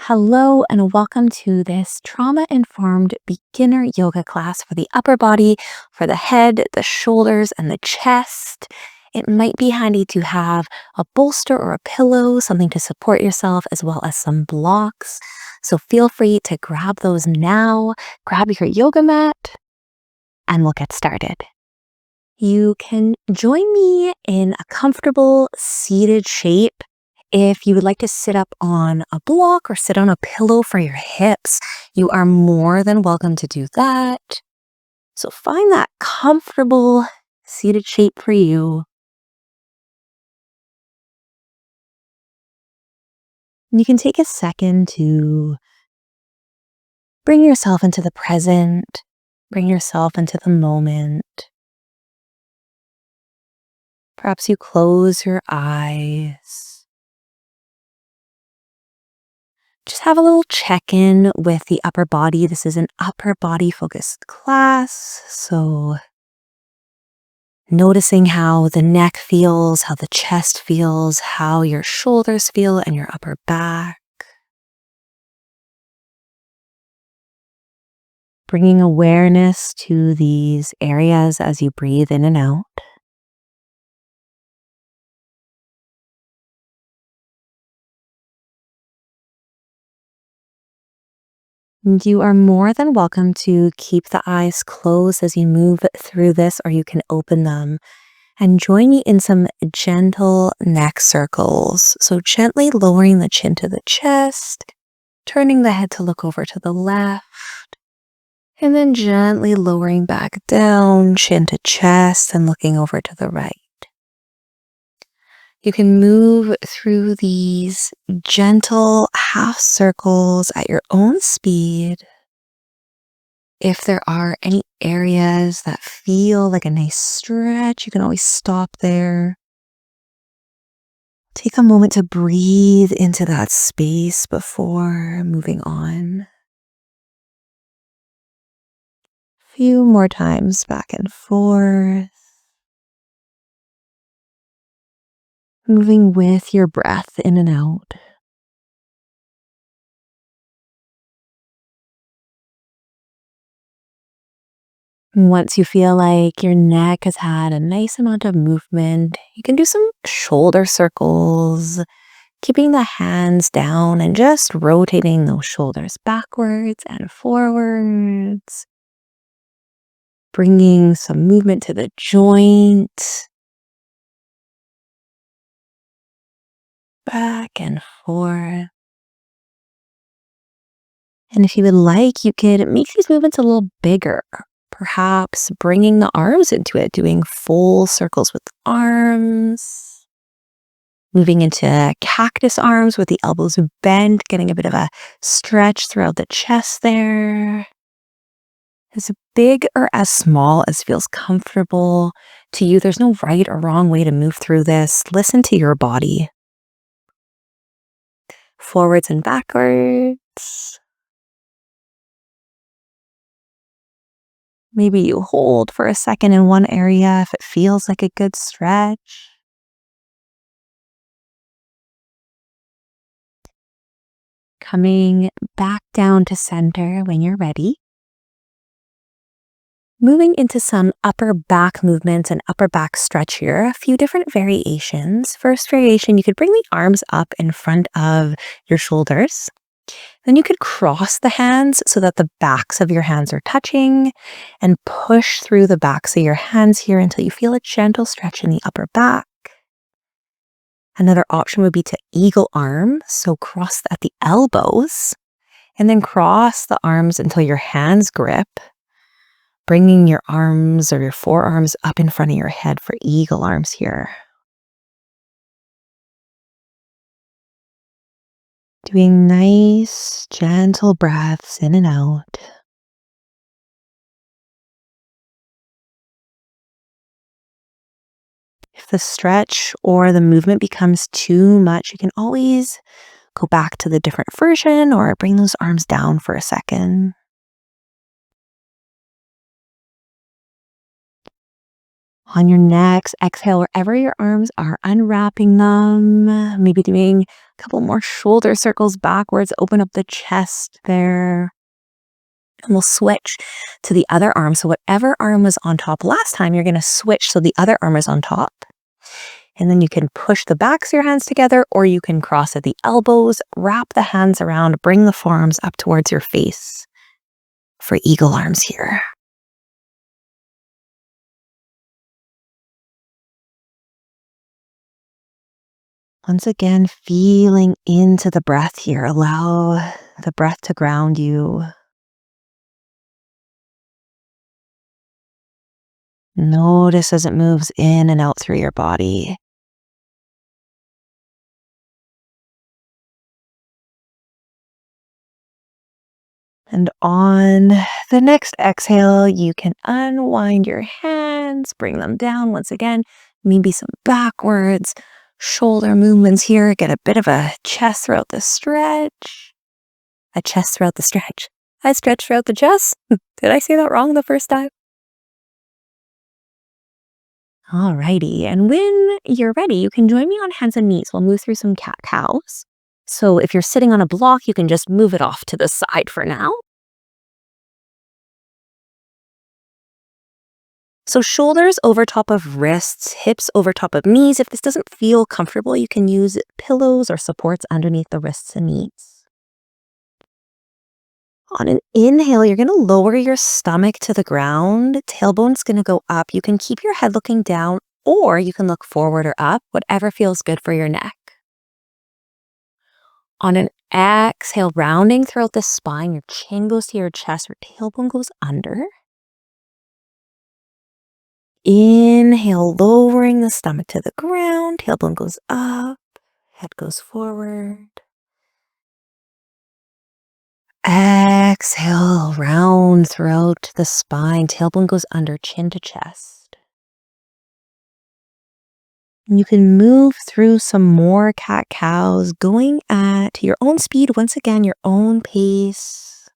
Hello and welcome to this trauma-informed beginner yoga class for the upper body, for the head, the shoulders, and the chest. It might be handy to have a bolster or a pillow, something to support yourself, as well as some blocks. So feel free to grab those now, grab your yoga mat, and we'll get started. You can join me in a comfortable seated shape. If you would like to sit up on a block or sit on a pillow for your hips, you are more than welcome to do that. So find that comfortable seated shape for you. And you can take a second to bring yourself into the present, bring yourself into the moment. Perhaps you close your eyes. Just have a little check-in with the upper body. This is an upper body focused class. So noticing how the neck feels, how the chest feels, how your shoulders feel and your upper back. Bringing awareness to these areas as you breathe in and out. And you are more than welcome to keep the eyes closed as you move through this, or you can open them. And join me in some gentle neck circles. So gently lowering the chin to the chest, turning the head to look over to the left, and then gently lowering back down, chin to chest, and looking over to the right. You can move through these gentle half circles at your own speed. If there are any areas that feel like a nice stretch, you can always stop there. Take a moment to breathe into that space before moving on. A few more times back and forth. Moving with your breath in and out. Once you feel like your neck has had a nice amount of movement, you can do some shoulder circles, keeping the hands down and just rotating those shoulders backwards and forwards. Bringing some movement to the joint. Back and forth. And if you would like, you could make these movements a little bigger. Perhaps bringing the arms into it, doing full circles with the arms. Moving into cactus arms with the elbows bent, getting a bit of a stretch throughout the chest there. As big or as small as feels comfortable to you. There's no right or wrong way to move through this. Listen to your body. Forwards and backwards. Maybe you hold for a second in one area if it feels like a good stretch. Coming back down to center when you're ready. Moving into some upper back movements and upper back stretch here. A few different variations. First variation, you could bring the arms up in front of your shoulders. Then you could cross the hands so that the backs of your hands are touching and push through the backs of your hands here until you feel a gentle stretch in the upper back. Another option would be to eagle arm, so cross at the elbows and then cross the arms until your hands grip, bringing your arms or your forearms up in front of your head for eagle arms here. Doing nice, gentle breaths in and out. If the stretch or the movement becomes too much, you can always go back to the different version or bring those arms down for a second. On your next exhale, wherever your arms are, unwrapping them, maybe doing Couple more shoulder circles backwards. Open up the chest there. And we'll switch to the other arm. So whatever arm was on top last time, you're going to switch so the other arm is on top. And then you can push the backs of your hands together, or you can cross at the elbows, wrap the hands around, bring the forearms up towards your face for eagle arms here. Once again, feeling into the breath here. Allow the breath to ground you. Notice as it moves in and out through your body. And on the next exhale, you can unwind your hands, bring them down once again. Maybe some backwards shoulder movements here. Get a bit of a chest throughout the stretch. A chest throughout the stretch. I stretch throughout the chest. Did I say that wrong the first time? Alrighty, and when you're ready, you can join me on hands and knees. We'll move through some cat-cows. So if you're sitting on a block, you can just move it off to the side for now. So shoulders over top of wrists, hips over top of knees. If this doesn't feel comfortable, you can use pillows or supports underneath the wrists and knees. On an inhale, you're going to lower your stomach to the ground. Tailbone's going to go up. You can keep your head looking down, or you can look forward or up, whatever feels good for your neck. On an exhale, rounding throughout the spine, your chin goes to your chest, your tailbone goes under. Inhale, lowering the stomach to the ground, tailbone goes up, head goes forward. Exhale, round throughout the spine, tailbone goes under, chin to chest. And you can move through some more cat-cows, going at your own speed, once again, your own pace.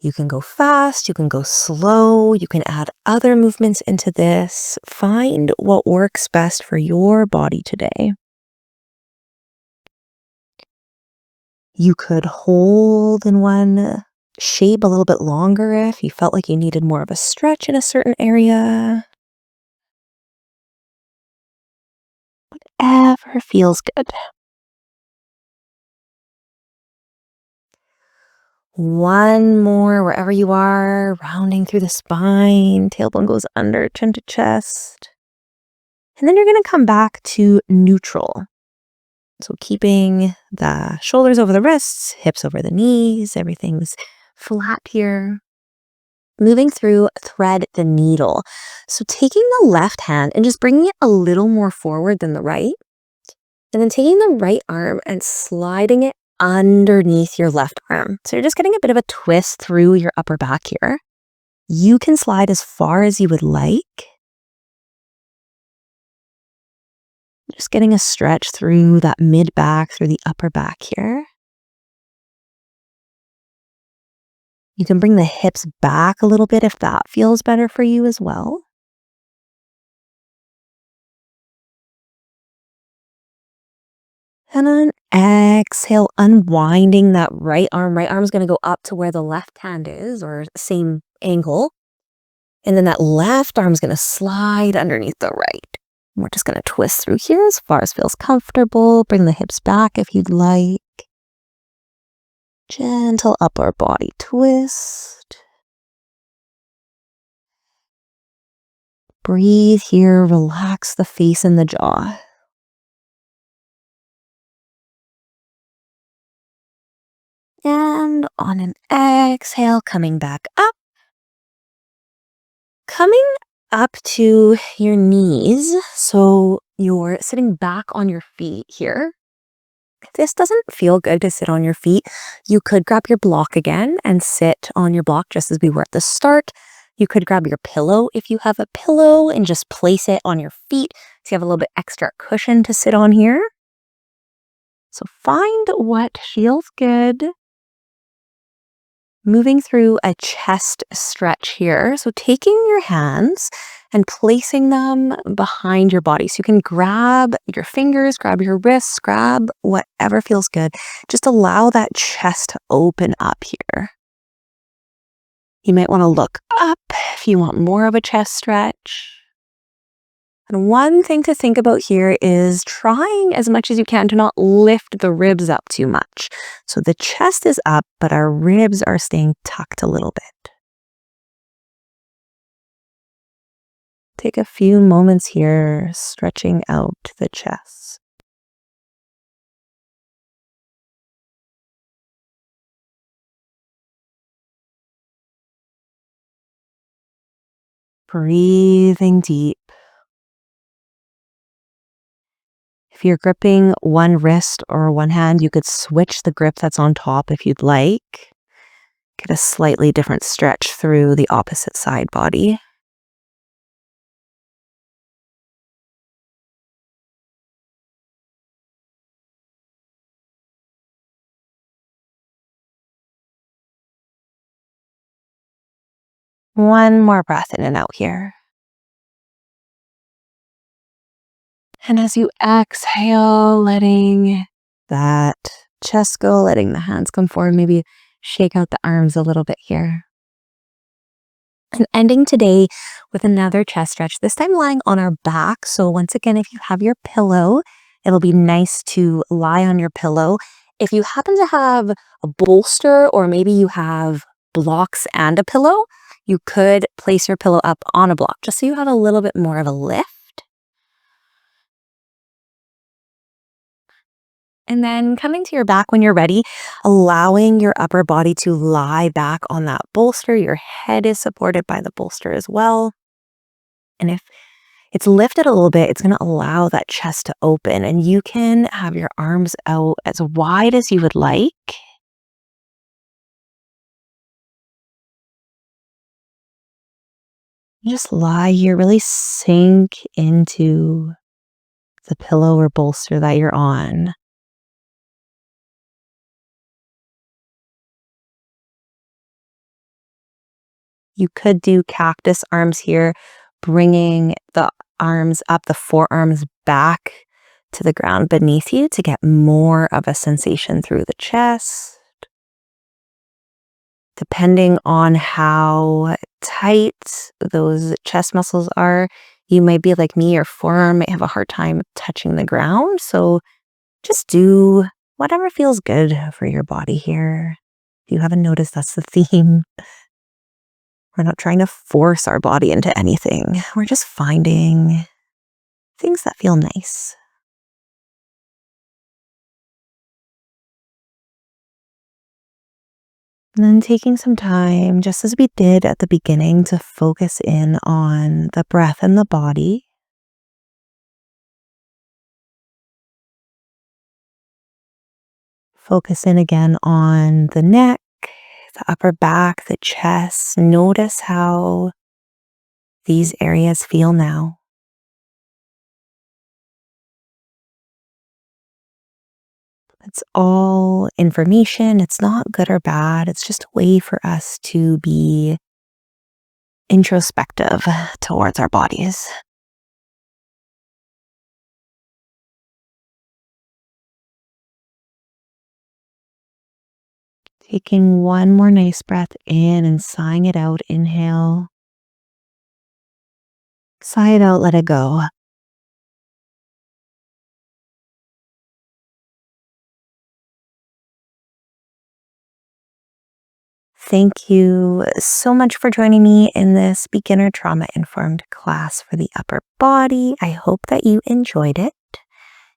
You can go fast, you can go slow, you can add other movements into this. Find what works best for your body today. You could hold in one shape a little bit longer if you felt like you needed more of a stretch in a certain area. Whatever feels good. One more wherever you are, rounding through the spine, tailbone goes under, chin to chest. And then you're going to come back to neutral. So keeping the shoulders over the wrists, hips over the knees, everything's flat here. Moving through thread the needle. So taking the left hand and just bringing it a little more forward than the right. And then taking the right arm and sliding it underneath your left arm. So you're just getting a bit of a twist through your upper back here. You can slide as far as you would like. Just getting a stretch through that mid back, through the upper back here. You can bring the hips back a little bit if that feels better for you as well. And then exhale, unwinding that right arm. Right arm is going to go up to where the left hand is, or same angle. And then that left arm is going to slide underneath the right. We're just going to twist through here as far as feels comfortable. Bring the hips back if you'd like. Gentle upper body twist. Breathe here, relax the face and the jaw. And on an exhale, coming back up. Coming up to your knees, so you're sitting back on your feet here. If this doesn't feel good to sit on your feet, you could grab your block again and sit on your block just as we were at the start. You could grab your pillow if you have a pillow and just place it on your feet so you have a little bit extra cushion to sit on here. So find what feels good. Moving through a chest stretch here. So taking your hands and placing them behind your body. So you can grab your fingers, grab your wrists, grab whatever feels good. Just allow that chest to open up here. You might want to look up if you want more of a chest stretch. And one thing to think about here is trying as much as you can to not lift the ribs up too much. So the chest is up, but our ribs are staying tucked a little bit. Take a few moments here, stretching out the chest. Breathing deep. If you're gripping one wrist or one hand, you could switch the grip that's on top if you'd like. Get a slightly different stretch through the opposite side body. One more breath in and out here. And as you exhale, letting that chest go, letting the hands come forward, maybe shake out the arms a little bit here. And ending today with another chest stretch, this time lying on our back. So once again, if you have your pillow, it'll be nice to lie on your pillow. If you happen to have a bolster or maybe you have blocks and a pillow, you could place your pillow up on a block just so you have a little bit more of a lift. And then coming to your back when you're ready, allowing your upper body to lie back on that bolster. Your head is supported by the bolster as well. And if it's lifted a little bit, it's going to allow that chest to open, and you can have your arms out as wide as you would like. Just lie here, really sink into the pillow or bolster that you're on. You could do cactus arms here, bringing the arms up, the forearms back to the ground beneath you to get more of a sensation through the chest. Depending on how tight those chest muscles are, you might be like me, your forearm might have a hard time touching the ground. So just do whatever feels good for your body here. If you haven't noticed, that's the theme. We're not trying to force our body into anything. We're just finding things that feel nice. And then taking some time, just as we did at the beginning, to focus in on the breath and the body. Focus in again on the neck, the upper back, the chest. Notice how these areas feel now. It's all information. It's not good or bad. It's just a way for us to be introspective towards our bodies. Taking one more nice breath in and sighing it out. Inhale. Sigh it out, let it go. Thank you so much for joining me in this beginner trauma-informed class for the upper body. I hope that you enjoyed it.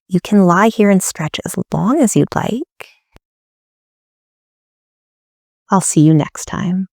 You can lie here and stretch as long as you'd like. I'll see you next time.